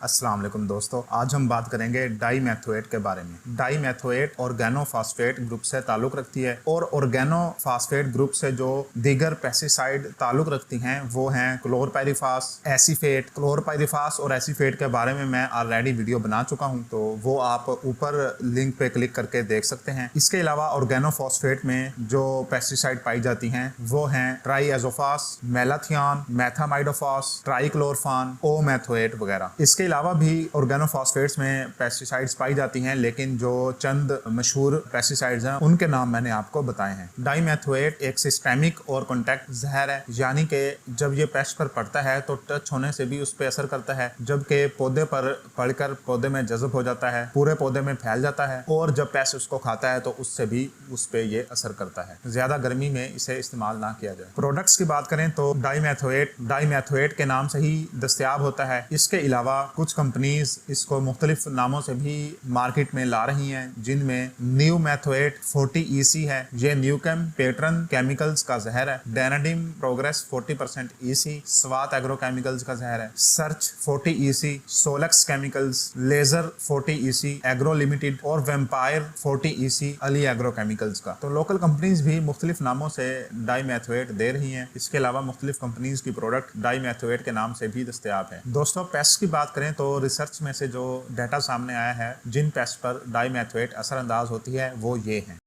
अस्सलाम वालेकुम दोस्तों, आज हम बात करेंगे डाईमेथोएट के बारे में। डाईमेथोएट ऑर्गेनोफॉस्फेट ग्रुप से ताल्लुक रखती है और ऑर्गेनोफॉस्फेट ग्रुप से जो दीगर पेस्टिसाइड ताल्लुक रखती हैं वो हैं क्लोरपाइरिफास, एसीफेट। क्लोरपाइरिफास और एसीफेट के बारे में मैं ऑलरेडी वीडियो बना चुका हूं, तो वो आप ऊपर लिंक पे क्लिक करके देख सकते हैं। इसके अलावा ऑर्गेनोफॉस्फेट में जो पेस्टिसाइड पाई जाती हैं वो हैं ट्राईएजोफास, मेलाथियान, मेथामाइडोफास, ट्राईक्लोरफान, ओमेथोएट वगैरह। इसके अलावा भी ऑर्गेनोफॉस्फेट्स में पेस्टिसाइड्स पाई जाती हैं, लेकिन जो चंद मशहूर पेस्टिसाइड्स हैं उनके नाम मैंने आपको बताए हैं। डाईमेथोएट एक सिस्टेमिक और कॉन्टैक्ट जहर है, यानी कि जब ये पेस्ट पर पड़ता है तो टच होने से भी उस पर असर करता है, जबकि पौधे पर पड़कर पौधे में जज़ब हो जाता है, पूरे पौधे में फैल जाता है और जब पेस्ट उसको खाता है तो उससे भी उस पर ये असर करता है। ज्यादा गर्मी में इसे इस्तेमाल ना किया जाए। प्रोडक्ट्स की बात करें तो डाईमेथोएट के नाम से ही दस्तयाब होता है। इसके अलावा कुछ कंपनीज इसको मुख्तलिफ नामों से भी मार्केट में ला रही हैं, जिनमें न्यू मेथोएट 40 EC है, ये न्यूकेम पेट्रन केमिकल्स का जहर है। डेनाडिम प्रोग्रेस 40% EC स्वात एग्रोकेमिकल्स का जहर है। Search 40 EC, Solex chemicals, laser 40 EC agro limited और वेम्पायर 40 EC अली एग्रोकेमिकल्स का। तो लोकल कंपनीज भी मुख्तलिफ नामों से डाईमेथोएट दे रही हैं। इसके अलावा मुख्तलिफ कंपनीज की प्रोडक्ट डाईमेथोएट के नाम से भी दस्तयाब है। दोस्तों, पेस्ट की बात करें तो रिसर्च में से जो डाटा सामने आया है जिन पेस्ट पर डाईमेथोएट असरअंदाज होती है वो ये हैं।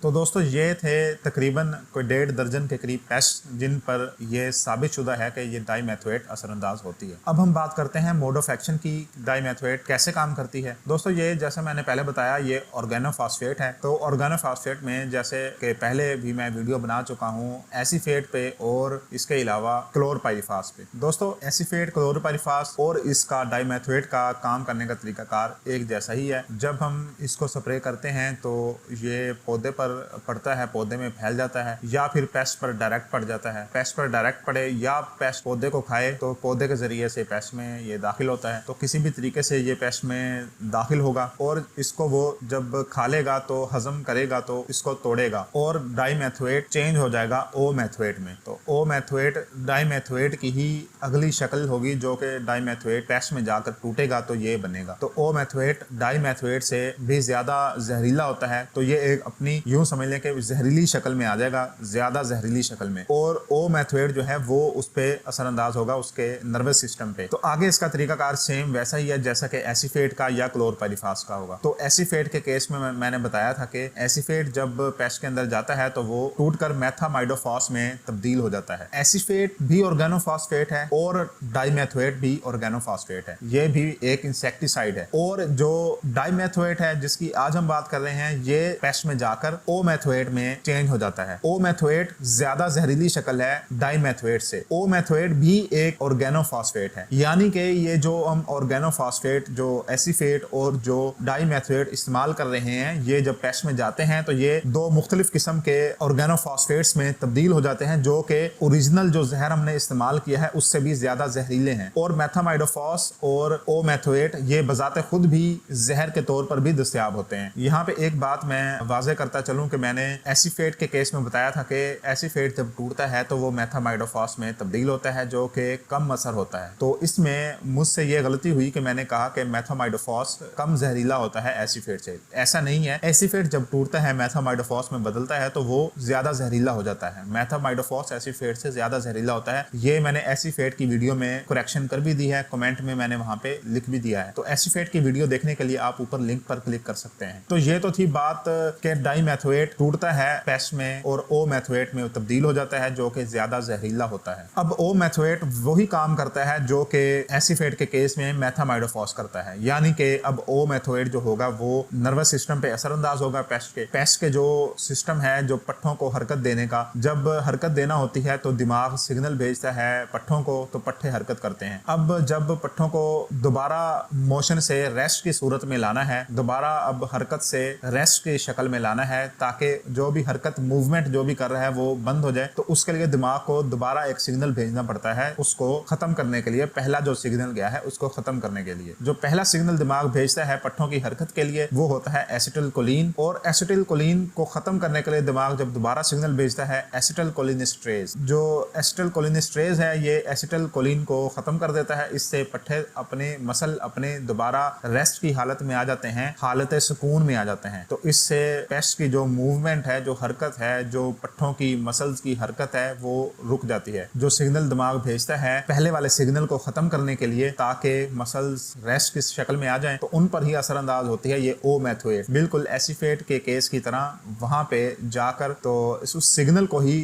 तो दोस्तों, ये थे तकरीबन कोई 1.5 दर्जन के करीब पेस्ट जिन पर यह साबित शुदा है कि ये डाईमेथोएट असरअंदाज होती है। अब हम बात करते हैं मोड ऑफ एक्शन की। डाईमेथोएट कैसे काम करती है। दोस्तों, ये जैसे मैंने पहले बताया ये ऑर्गेनोफॉस्फेट है। तो ऑर्गेनोफॉस्फेट में जैसे कि पहले भी मैं वीडियो बना चुका हूँ एसीफेट पे और इसके अलावा क्लोरपाइरिफास पे। दोस्तों, एसीफेट, क्लोरपाइरिफास और इसका डाईमेथोएट का काम करने का तरीकाकार एक जैसा ही है। जब हम इसको स्प्रे करते हैं तो ये पौधे पर पड़ता है, पौधे में फैल जाता है, या फिर पेस्ट पर डायरेक्ट पड़ जाता है। पेस्ट पर डायरेक्ट पड़े या पेस्ट पौधे को खाए तो पौधे के जरिए से पेस्ट में ये दाखिल होता है। तो किसी भी तरीके से ये पेस्ट में दाखिल होगा और इसको वो जब खा लेगा तो हजम करेगा तो इसको तोड़ेगा और डाईमेथोएट चेंज हो जाएगा ओमेथोएट में। तो ओमेथोएट डाईमेथोएट की ही अगली शक्ल होगी, जो कि डाईमेथोएट पेस्ट में जाकर टूटेगा तो ये बनेगा। तो ओमेथोएट डाईमेथोएट से भी ज्यादा जहरीला होता है। तो ये एक अपनी यूं समझ लें कि जहरीली शक्ल में आ जाएगा, ज्यादा जहरीली शक्ल में, और ओमेथोएट जो है वो उस पे असरअंदाज होगा, उसके नर्वस सिस्टम पे। तो आगे इसका तरीकाकार सेम वैसा ही है जैसा कि एसीफेट का या क्लोरपाइरिफास का होगा। तो एसीफेट के केस में मैंने बताया था कि एसीफेट जब पेस्ट के अंदर जाता है तो वो टूटकर मेथामाइडोफॉस में तब्दील हो जाता है। एसीफेट भी ऑर्गेनोफॉस्फेट है और डाईमेथोएट भी ऑर्गेनोफॉस्फेट है। ये भी एक इंसेक्टिसाइड है। और जो डाईमेथोएट है जिसकी आज हम बात कर रहे हैं, ये पेस्ट में जाकर ओमेथोएट में चेंज हो जाता है। ओमेथोएट ज्यादा जहरीली शक्ल है डाईमेथोएट से। ओमेथोएट भी एक ऑर्गेनोफॉस्फेट है, यानी कि ये जो हम ऑर्गेनोफॉस्फेट, जो एसीफेट और जो डाईमेथोएट इस्तेमाल कर रहे हैं, ये जब पेस्ट में जाते हैं तो ये दो मुख्तलिफ किस्म के ऑर्गेनोफॉस्फेट्स में तब्दील हो जाते हैं, जो कि ओरिजिनल जो जहर हमने इस्तेमाल किया है उससे भी ज्यादा जहरीले हैं। और मेथामाइडोफॉस और ओमेथोएट ये बजाते खुद भी जहर के तौर पर भी दस्तयाब होते हैं। यहाँ पे एक बात मैं वाज़ेह करता चलूं कि मैंने एसीफेट के केस में बताया था कि एसीफेट जब टूटता है तो वो मेथामाइडोफॉस में तब्दील होता है, जो कि कम असर होता है। तो इसमें मुझसे ये गलती हुई कि मैंने कहा कि मेथामाइडोफॉस कम जहरीला होता है एसीफेट से। ऐसा नहीं है। एसीफेट जब टूटता है मेथामाइडोफॉस में बदलता है तो वो ज्यादा जहरीला हो जाता है। मेथामाइडोफॉस एसीफेट से ज्यादा जहरीला होता है। ये मैंने एसीफेट की वीडियो में करेक्शन कर भी दी है, कमेंट में मैंने वहां पे लिख भी दिया है। तो एसीफेट की वीडियो देखने के लिए आप ऊपर लिंक पर क्लिक कर सकते हैं। तो ये तो थी बात कि डाईमेथोएट टूटता है पेस्ट में और ओमेथोएट में तब्दील हो जाता है, जो कि ज्यादा जहरीला होता है। अब ओमेथोएट वही काम करता है जो कि एसीफेट के केस में मेथामाइडोफॉस करता है, यानी कि अब ओमेथोएट जो होगा वो नर्वस सिस्टम पे असरअंदाज होगा। पेस्ट के जो सिस्टम है, जो पट्टों को हरकत देने का, जब हरकत देना होती है तो दिमाग सिग्नल भेजता है पट्टों को, तो पट्टे हरकत करते हैं। अब जब पट्टों को दोबारा मोशन से रेस्ट की सूरत में लाना है, दोबारा अब हरकत से रेस्ट की शक्ल में लाना है, ताकि जो भी हरकत मूवमेंट जो भी कर रहा है वो बंद हो जाए। तो उसके लिए दिमाग को दोबारा एक सिग्नल भेजना पड़ता है उसको खत्म करने के लिए, पहला जो सिग्नल गया है उसको खत्म करने के लिए। जो पहला सिग्नल दिमाग भेजता है पट्टों की हरकत के लिए वो होता है एसिटिलकोलिन, और एसिटिलकोलिन को खत्म करने के लिए दिमाग जब दोबारा सिग्नल भेजता है एसिटिलकोलिनेस्टरेज। जो एसिटिलकोलिनेस्टरेज है ये एसिटिलकोलिन को खत्म कर देता है। इससे पट्टे अपने मसल अपने दोबारा रेस्ट की हालत में आ जाते हैं, हालत सुकून में आ जाते हैं। तो इससे पेस्ट की जो मूवमेंट है, जो हरकत है, जो पट्टों की मसल्स की हरकत है वो रुक जाती है। जो सिग्नल दिमाग भेजता है पहले वाले सिग्नल को खत्म करने के लिए ताकि मसल्स रेस्ट की शक्ल में आ जाएं, तो उन पर ही असरअंदाज होती है ये ओ मेथोएट। बिल्कुल एसीफेट के केस की तरह वहां पे जाकर तो उस सिग्नल को ही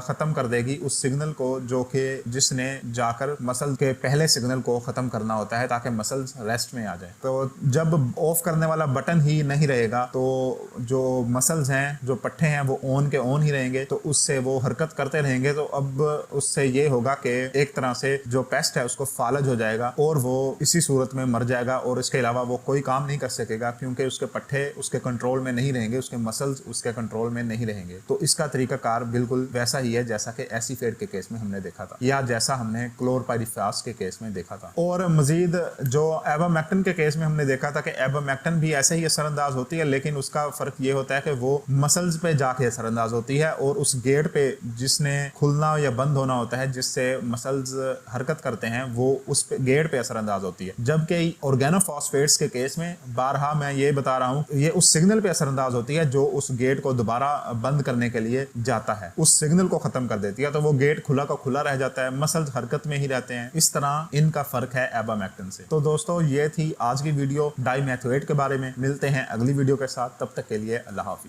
खत्म कर देगी, उस सिग्नल को जो कि जिसने जाकर मसल के पहले सिग्नल को खत्म करना होता है ताकि मसल्स रेस्ट में आ जाए। तो जब ऑफ करने वाला बटन ही नहीं रहेगा तो जो मसल्स हैं, जो पट्टे हैं वो ऑन के ऑन ही रहेंगे, तो उससे वो हरकत करते रहेंगे। तो अब उससे ये होगा कि एक तरह से जो पेस्ट है उसको फालज हो जाएगा और वो इसी सूरत में मर जाएगा, और इसके अलावा वो कोई काम नहीं कर सकेगा क्योंकि उसके पट्टे उसके कंट्रोल में नहीं रहेंगे, उसके मसल्स उसके कंट्रोल में नहीं रहेंगे। तो इसका तरीकाकार बिल्कुल वैसा ही है जैसा कि एसीफेट के केस में हमने देखा था, या जैसा हमने क्लोरपाइरिफास के केस में देखा था। और मजीद जो एबामेक्टिन के केस में हमने देखा था कि एबामेक्टिन भी ऐसे ही असरअंदाज होती है, लेकिन उसका फर्क ये होता है कि वो मसल्स पे जाके असरअंदाज होती है और उस गेट पे जिसने खुलना या बंद होना होता है, जिससे मसल्स हरकत करते हैं, वो उस पे गेट पे असरअंदाज होती है। जबकि ऑर्गेनोफॉस्फेट्स के केस में बारहा मैं ये बता रहा हूँ, ये उस सिग्नल पे असरअंदाज होती है जो उस गेट को दोबारा बंद करने के लिए जाता है, उस सिग्नल को खत्म कर देती है। तो वो गेट खुला का खुला रह जाता है, मसल्स हरकत में ही रहते हैं। इस तरह इनका फर्क है एबामेक्टिन से। तो दोस्तों ये थी आज की वीडियो डाइमेथोएट के बारे में। मिलते हैं अगली वीडियो के साथ, तब तक के लिए अल्लाह हाफिज।